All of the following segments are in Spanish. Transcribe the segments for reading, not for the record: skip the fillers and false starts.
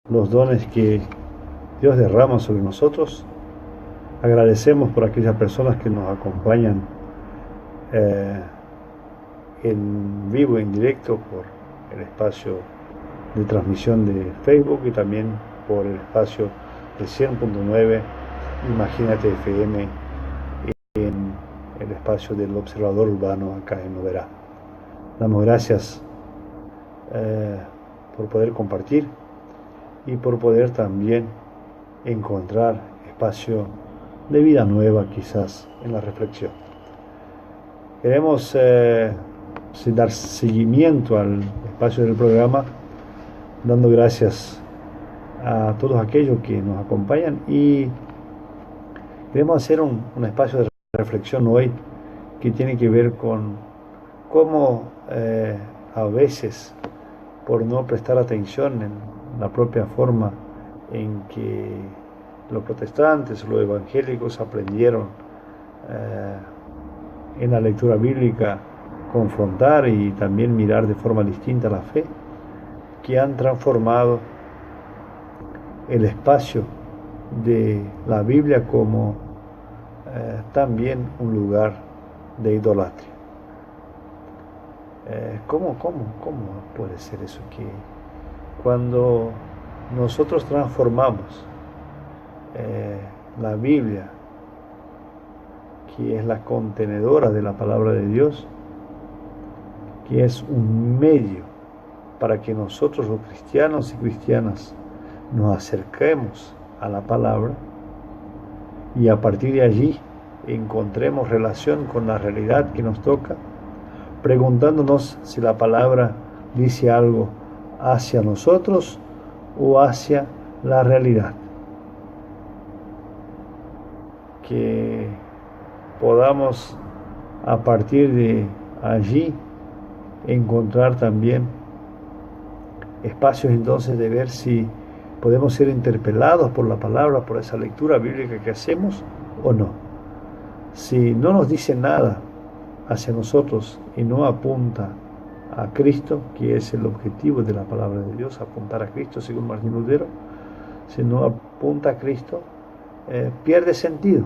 los dones que Dios derrama sobre nosotros. Agradecemos por aquellas personas que nos acompañan eh, en vivo, en directo, por el espacio de transmisión de Facebook y también por el espacio de 100.9 Imagínate FM en el espacio del Observador Urbano acá en Oberá. Damos gracias por poder compartir y por poder también encontrar espacio de vida nueva quizás en la reflexión. Queremos dar seguimiento al espacio del programa dando gracias a todos aquellos que nos acompañan y queremos hacer un espacio de reflexión hoy que tiene que ver con cómo a veces por no prestar atención en la propia forma en que los protestantes o los evangélicos aprendieron en la lectura bíblica confrontar y también mirar de forma distinta la fe, que han transformado el espacio de la Biblia como también un lugar de idolatría. ¿Cómo puede ser eso? Que cuando nosotros transformamos la Biblia, que es la contenedora de la palabra de Dios, que es un medio para que nosotros los cristianos y cristianas nos acerquemos a la palabra y a partir de allí encontremos relación con la realidad que nos toca, preguntándonos si la palabra dice algo hacia nosotros o hacia la realidad. Que podamos a partir de allí encontrar también espacios entonces de ver si podemos ser interpelados por la palabra, por esa lectura bíblica que hacemos o no. Si no nos dice nada hacia nosotros y no apunta a Cristo, que es el objetivo de la palabra de Dios, apuntar a Cristo según Martín Lutero, si no apunta a Cristo, pierde sentido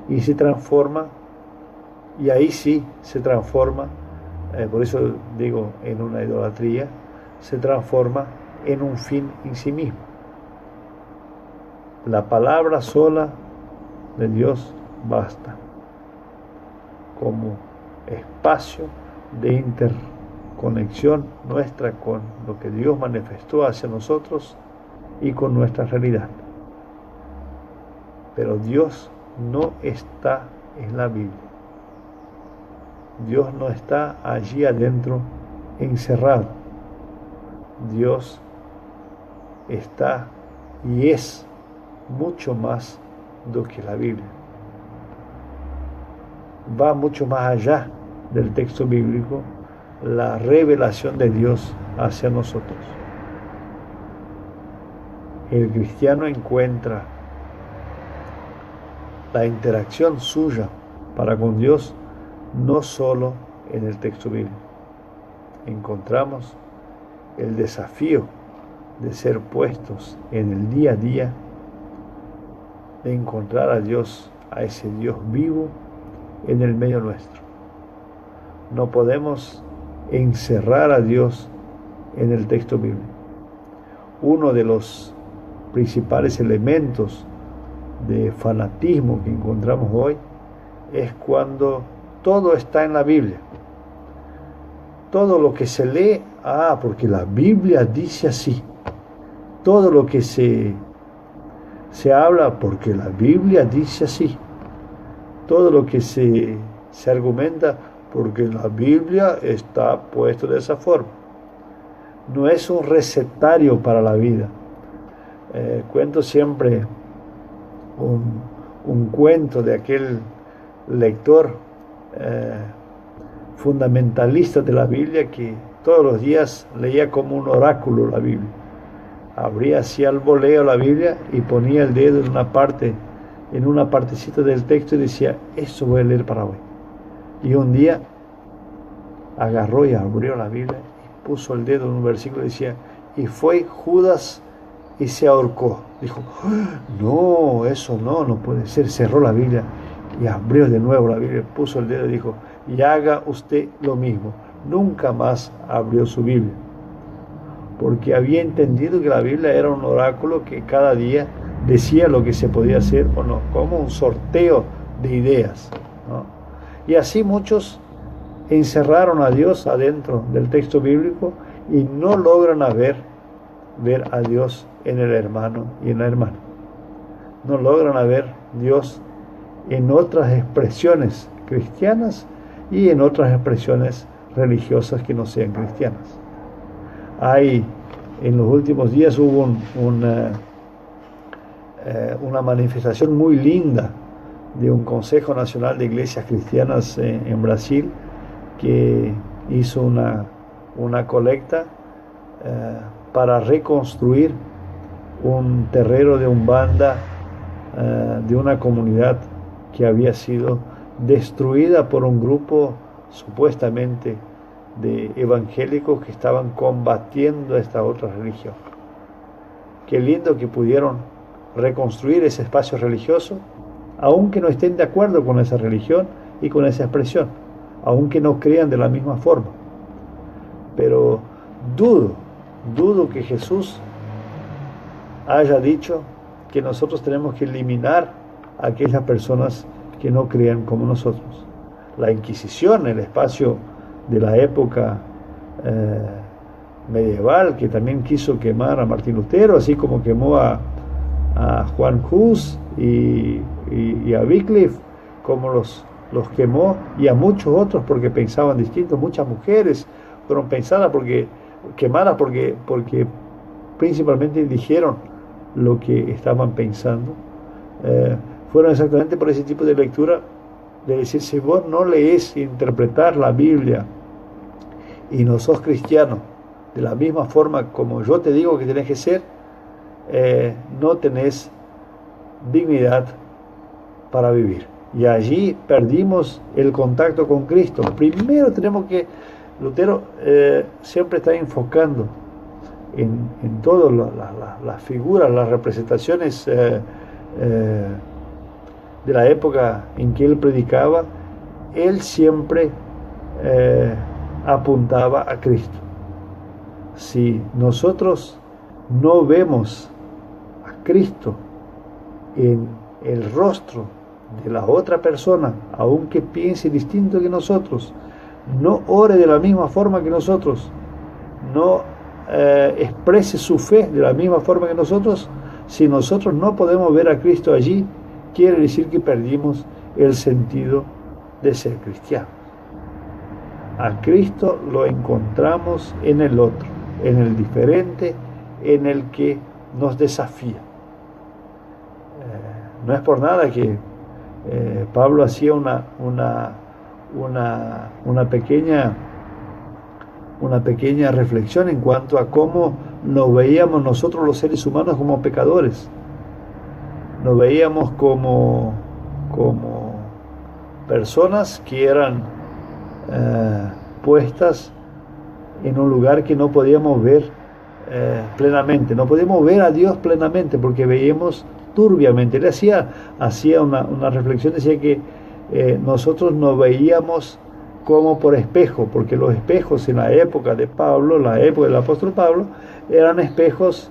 y se transforma, y ahí sí se transforma, por eso digo en una idolatría, se transforma en un fin en sí mismo. La palabra sola de Dios basta como espacio de interconexión nuestra con lo que Dios manifestó hacia nosotros y con nuestra realidad. Pero Dios no está en la Biblia. Dios no está allí adentro encerrado. Dios está y es mucho más do que la Biblia. Va mucho más allá del texto bíblico la revelación de Dios hacia nosotros. El cristiano encuentra la interacción suya para con Dios no solo en el texto bíblico. Encontramos el desafío de ser puestos en el día a día, de encontrar a Dios, a ese Dios vivo en el medio nuestro. No podemos encerrar a Dios en el texto bíblico. Uno de los principales elementos de fanatismo que encontramos hoy es cuando todo está en la Biblia. Todo lo que se lee, porque la Biblia dice así. Todo lo que se habla, porque la Biblia dice así. Todo lo que se argumenta, porque la Biblia está puesto de esa forma. No es un recetario para la vida. Cuento siempre un cuento de aquel lector fundamentalista de la Biblia que todos los días leía como un oráculo la Biblia. Abría así al voleo la Biblia y ponía el dedo en una partecita del texto y decía, eso voy a leer para hoy. Y un día agarró y abrió la Biblia y puso el dedo en un versículo y decía, y fue Judas y se ahorcó. Dijo, no, eso no puede ser. Cerró la Biblia y abrió de nuevo la Biblia, puso el dedo y dijo, y haga usted lo mismo. Nunca más abrió su Biblia, porque había entendido que la Biblia era un oráculo que cada día decía lo que se podía hacer o no, como un sorteo de ideas, ¿no? Y así muchos encerraron a Dios adentro del texto bíblico y no logran ver a Dios en el hermano y en la hermana. No logran ver Dios en otras expresiones cristianas y en otras expresiones religiosas que no sean cristianas. En los últimos días hubo una manifestación muy linda de un Consejo Nacional de Iglesias Cristianas en Brasil, que hizo una colecta para reconstruir un terreno de Umbanda, de una comunidad que había sido destruida por un grupo supuestamente de evangélicos que estaban combatiendo esta otra religión. Qué lindo que pudieron reconstruir ese espacio religioso, aunque no estén de acuerdo con esa religión y con esa expresión, aunque no crean de la misma forma. Pero dudo que Jesús haya dicho que nosotros tenemos que eliminar a aquellas personas que no crean como nosotros. La Inquisición, el espacio de la época medieval, que también quiso quemar a Martín Lutero, así como quemó a Juan Hus y a Wycliffe, como los quemó, y a muchos otros porque pensaban distinto. Muchas mujeres fueron quemadas porque principalmente dijeron lo que estaban pensando. Fueron exactamente por ese tipo de lectura, de decir, si vos no lees interpretar la Biblia y no sos cristiano de la misma forma como yo te digo que tenés que ser, no tenés dignidad para vivir. Y allí perdimos el contacto con Cristo. Primero Lutero siempre está enfocando en todas las figuras, las representaciones de la época en que él predicaba. Él siempre apuntaba a Cristo. Si nosotros no vemos a Cristo en el rostro de la otra persona, aunque piense distinto que nosotros, no ore de la misma forma que nosotros, no exprese su fe de la misma forma que nosotros, si nosotros no podemos ver a Cristo allí, quiere decir que perdimos el sentido de ser cristianos. A Cristo lo encontramos en el otro, en el diferente, en el que nos desafía. No es por nada que Pablo hacía una pequeña reflexión en cuanto a cómo nos veíamos nosotros los seres humanos como pecadores. Nos veíamos como personas que eran puestas en un lugar que no podíamos ver plenamente, no podíamos ver a Dios plenamente porque veíamos turbiamente. Él hacía una reflexión, decía que nosotros nos veíamos como por espejo, porque los espejos en la época de Pablo, la época del apóstol Pablo, eran espejos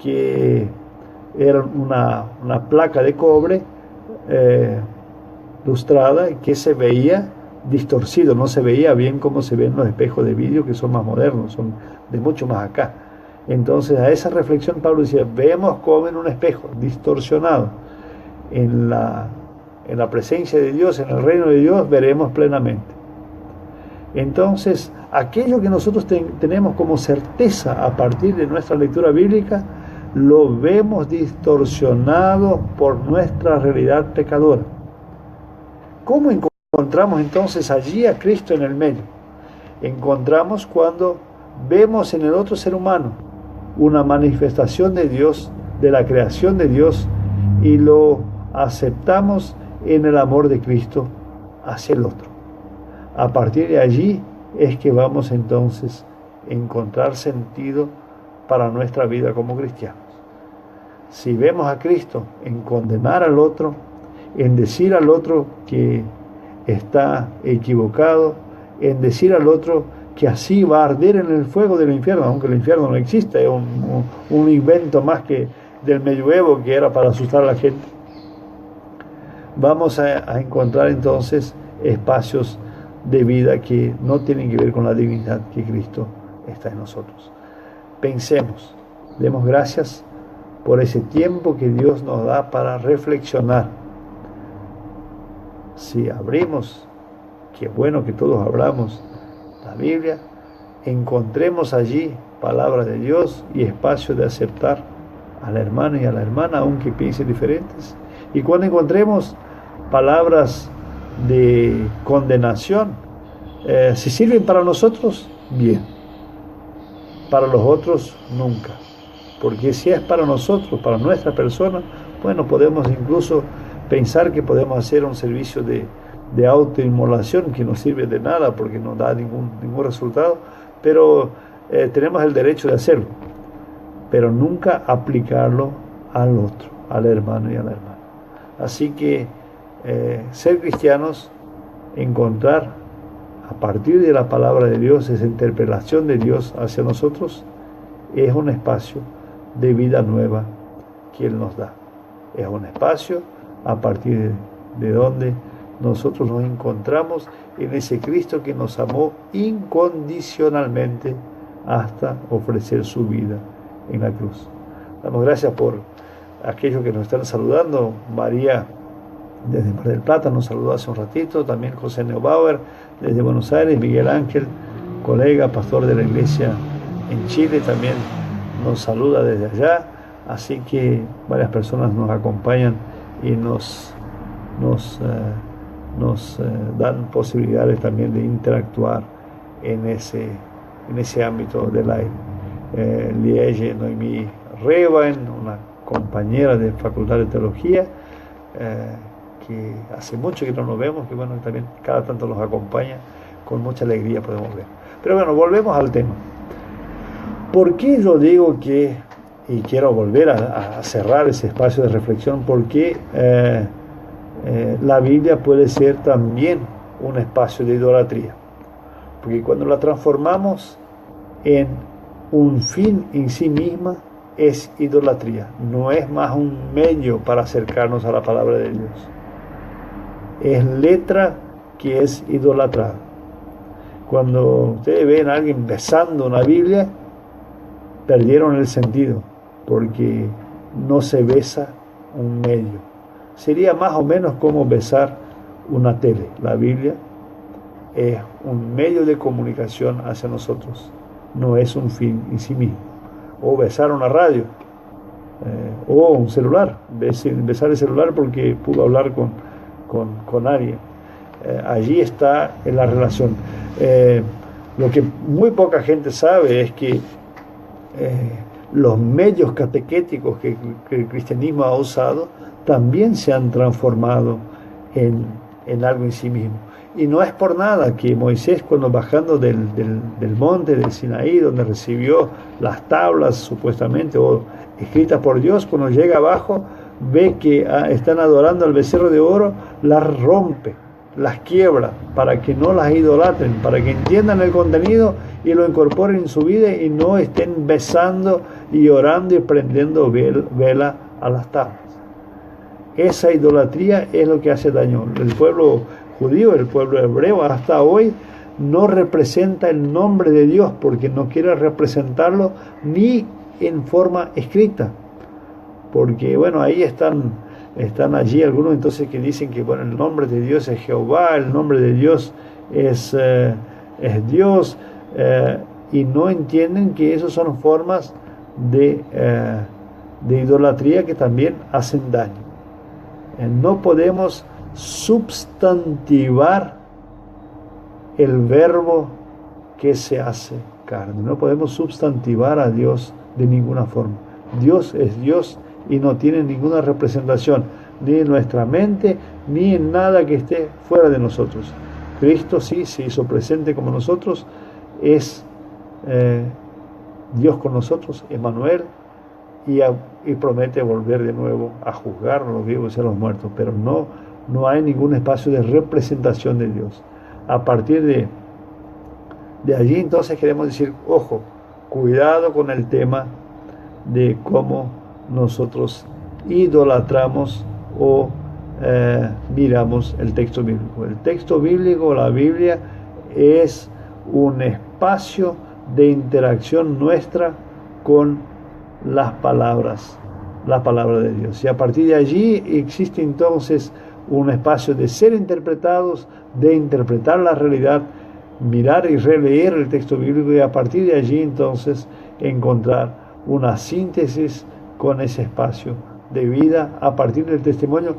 que eran una placa de cobre lustrada que se veía distorcido, no se veía bien como se ven los espejos de vidrio que son más modernos, son de mucho más acá. Entonces a esa reflexión Pablo decía, vemos como en un espejo distorsionado. En la presencia de Dios, en el reino de Dios, veremos plenamente. Entonces, aquello que nosotros tenemos como certeza a partir de nuestra lectura bíblica, lo vemos distorsionado por nuestra realidad pecadora. ¿Cómo encontramos entonces allí a Cristo en el medio? Encontramos cuando vemos en el otro ser humano una manifestación de Dios, de la creación de Dios, y lo aceptamos en el amor de Cristo hacia el otro. A partir de allí es que vamos entonces encontrar sentido para nuestra vida como cristianos. Si vemos a Cristo en condenar al otro, en decir al otro que está equivocado, en decir al otro que así va a arder en el fuego del infierno, aunque el infierno no existe, es un invento más que del medioevo que era para asustar a la gente, vamos a encontrar entonces espacios de vida que no tienen que ver con la divinidad que Cristo está en nosotros. Pensemos, demos gracias por ese tiempo que Dios nos da para reflexionar. Si abrimos, qué bueno que todos abramos la Biblia, encontremos allí palabra de Dios y espacio de aceptar al hermano y a la hermana, aunque piensen diferentes. Y cuando encontremos palabras de condenación, si sirven para nosotros, bien. Para los otros, nunca. Porque si es para nosotros, para nuestra persona, bueno, podemos incluso pensar que podemos hacer un servicio de autoinmolación que no sirve de nada porque no da ningún resultado, pero tenemos el derecho de hacerlo, pero nunca aplicarlo al otro, al hermano y a la hermana. Así que ser cristianos, encontrar a partir de la palabra de Dios, esa interpelación de Dios hacia nosotros, es un espacio de vida nueva que Él nos da. Es un espacio a partir de donde nosotros nos encontramos en ese Cristo que nos amó incondicionalmente hasta ofrecer su vida en la cruz. Damos gracias por aquellos que nos están saludando. María desde Mar del Plata nos saludó hace un ratito, también José Neubauer desde Buenos Aires, Miguel Ángel, colega, pastor de la iglesia en Chile, también nos saluda desde allá. Así que varias personas nos acompañan y nos dan posibilidades también de interactuar en ese ámbito del aire. Liege Noemí Reban, una compañera de Facultad de Teología, que hace mucho que no nos vemos, que bueno, también cada tanto nos acompaña, con mucha alegría podemos ver. Pero bueno, volvemos al tema. ¿Por qué yo digo que, y quiero volver a cerrar ese espacio de reflexión, por qué la Biblia puede ser también un espacio de idolatría? Porque cuando la transformamos en un fin en sí misma, es idolatría. No es más un medio para acercarnos a la palabra de Dios. Es letra que es idolatrada. Cuando ustedes ven a alguien besando una Biblia, perdieron el sentido, porque no se besa un medio. Sería más o menos como besar una tele. La Biblia es un medio de comunicación hacia nosotros, no es un fin en sí mismo. O besar una radio, o un celular, besar el celular porque pudo hablar con alguien. Allí está en la relación. Lo que muy poca gente sabe es que los medios catequéticos que el cristianismo ha usado también se han transformado en algo en sí mismo. Y no es por nada que Moisés, cuando bajando del monte del Sinaí, donde recibió las tablas supuestamente o escritas por Dios, cuando llega abajo ve que están adorando al becerro de oro, las rompe, las quiebra, para que no las idolatren, para que entiendan el contenido y lo incorporen en su vida y no estén besando y orando y prendiendo vela a las tablas. Esa idolatría es lo que hace daño. El pueblo judío, el pueblo hebreo, hasta hoy no representa el nombre de Dios porque no quiere representarlo ni en forma escrita. Porque bueno, ahí están allí algunos entonces que dicen que bueno, el nombre de Dios es Jehová, el nombre de Dios es Dios, y no entienden que esas son formas de idolatría que también hacen daño. No podemos substantivar el verbo que se hace carne. No podemos substantivar a Dios de ninguna forma. Dios es Dios y no tiene ninguna representación, ni en nuestra mente, ni en nada que esté fuera de nosotros. Cristo sí se hizo presente como nosotros, es Dios con nosotros, Emmanuel, y promete volver de nuevo a juzgar a los vivos y a los muertos, pero no hay ningún espacio de representación de Dios. A partir de allí entonces queremos decir, ojo, cuidado con el tema de cómo nosotros idolatramos o miramos el texto bíblico. El texto bíblico, la Biblia, es un espacio de interacción nuestra con la palabra de Dios. Y a partir de allí existe entonces un espacio de ser interpretados, de interpretar la realidad, mirar y releer el texto bíblico y a partir de allí entonces encontrar una síntesis con ese espacio de vida a partir del testimonio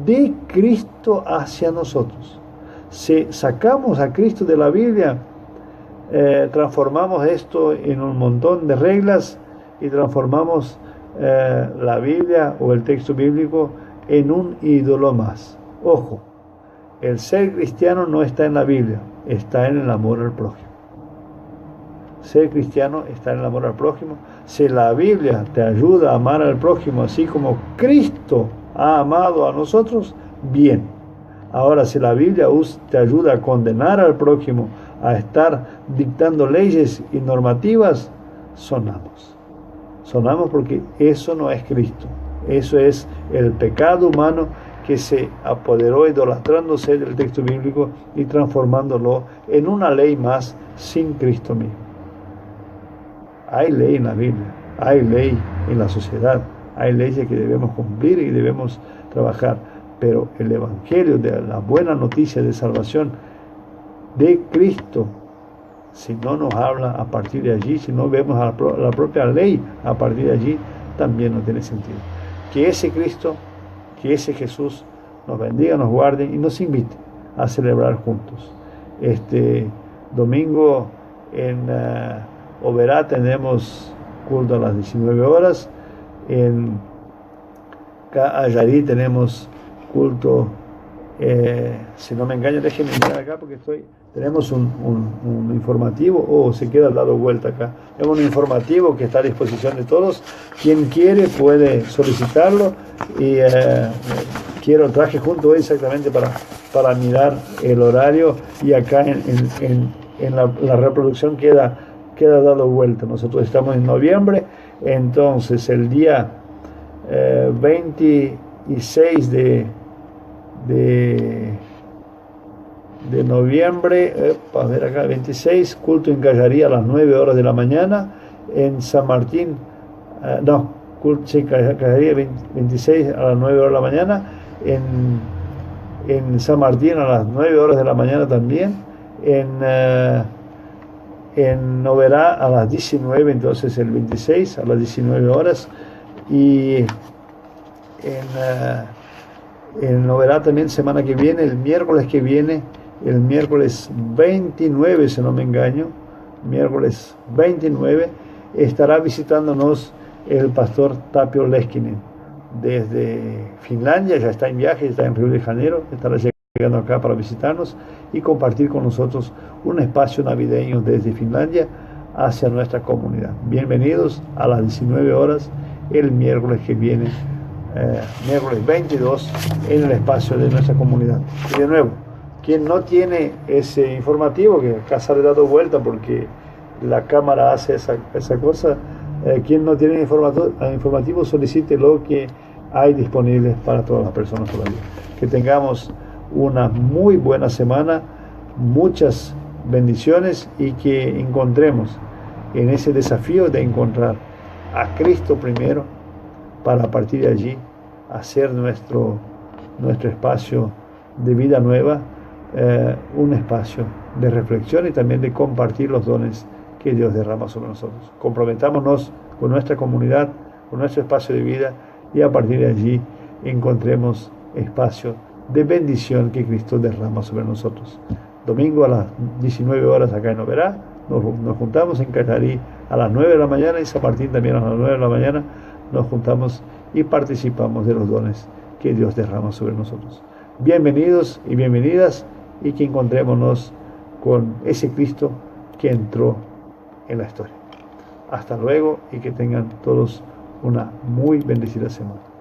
de Cristo hacia nosotros. Si sacamos a Cristo de la Biblia, transformamos esto en un montón de reglas y transformamos la Biblia o el texto bíblico en un ídolo más. Ojo, el ser cristiano no está en la Biblia, está en el amor al prójimo. Ser cristiano está en el amor al prójimo. Si la Biblia te ayuda a amar al prójimo así como Cristo ha amado a nosotros, bien. Ahora, si la Biblia te ayuda a condenar al prójimo, a estar dictando leyes y normativas, sonamos. Sonamos porque eso no es Cristo. Eso es el pecado humano que se apoderó idolatrándose del texto bíblico y transformándolo en una ley más sin Cristo mismo. Hay ley en la Biblia, hay ley en la sociedad, hay leyes que debemos cumplir y debemos trabajar, pero el Evangelio de la buena noticia de salvación de Cristo, si no nos habla a partir de allí, si no vemos a la propia ley a partir de allí, también no tiene sentido. Que ese Cristo, que ese Jesús nos bendiga, nos guarde y nos invite a celebrar juntos. Este domingo en Oberá tenemos culto a las 19 horas, en Cajarí tenemos culto, si no me engaño, déjenme mirar acá porque tenemos un informativo, se queda dado vuelta acá, tenemos un informativo que está a disposición de todos, quien quiere puede solicitarlo y traje junto hoy exactamente para mirar el horario y acá en la reproducción queda dado vuelta. Nosotros estamos en noviembre, entonces el día 26 de noviembre, a ver acá, 26, culto en Cajarí a las 9 horas de la mañana, en San Martín, Cajarí 26 a las 9 horas de la mañana, en San Martín a las 9 horas de la mañana también, en Oberá a las 19, entonces el 26 a las 19 horas, y en Oberá también semana que viene, el miércoles 29, si no me engaño, miércoles 29, estará visitándonos el pastor Tapio Leskinen desde Finlandia, ya está en viaje, está en Río de Janeiro, estará llegando acá para visitarnos y compartir con nosotros un espacio navideño desde Finlandia hacia nuestra comunidad. Bienvenidos a las 19 horas el miércoles que viene, miércoles 22, en el espacio de nuestra comunidad. Y de nuevo, quien no tiene ese informativo, que acá sale dado vuelta porque la cámara hace esa cosa, quien no tiene informativo, solicite lo que hay disponible para todas las personas todavía. Que tengamos una muy buena semana, muchas bendiciones y que encontremos en ese desafío de encontrar a Cristo primero para a partir de allí hacer nuestro espacio de vida nueva, un espacio de reflexión y también de compartir los dones que Dios derrama sobre nosotros. Comprometámonos con nuestra comunidad, con nuestro espacio de vida y a partir de allí encontremos espacio de bendición que Cristo derrama sobre nosotros. Domingo a las 19 horas acá en Oberá, nos juntamos en Cajarí a las 9 de la mañana y San Martín también a las 9 de la mañana nos juntamos y participamos de los dones que Dios derrama sobre nosotros. Bienvenidos y bienvenidas y que encontrémonos con ese Cristo que entró en la historia. Hasta luego y que tengan todos una muy bendecida semana.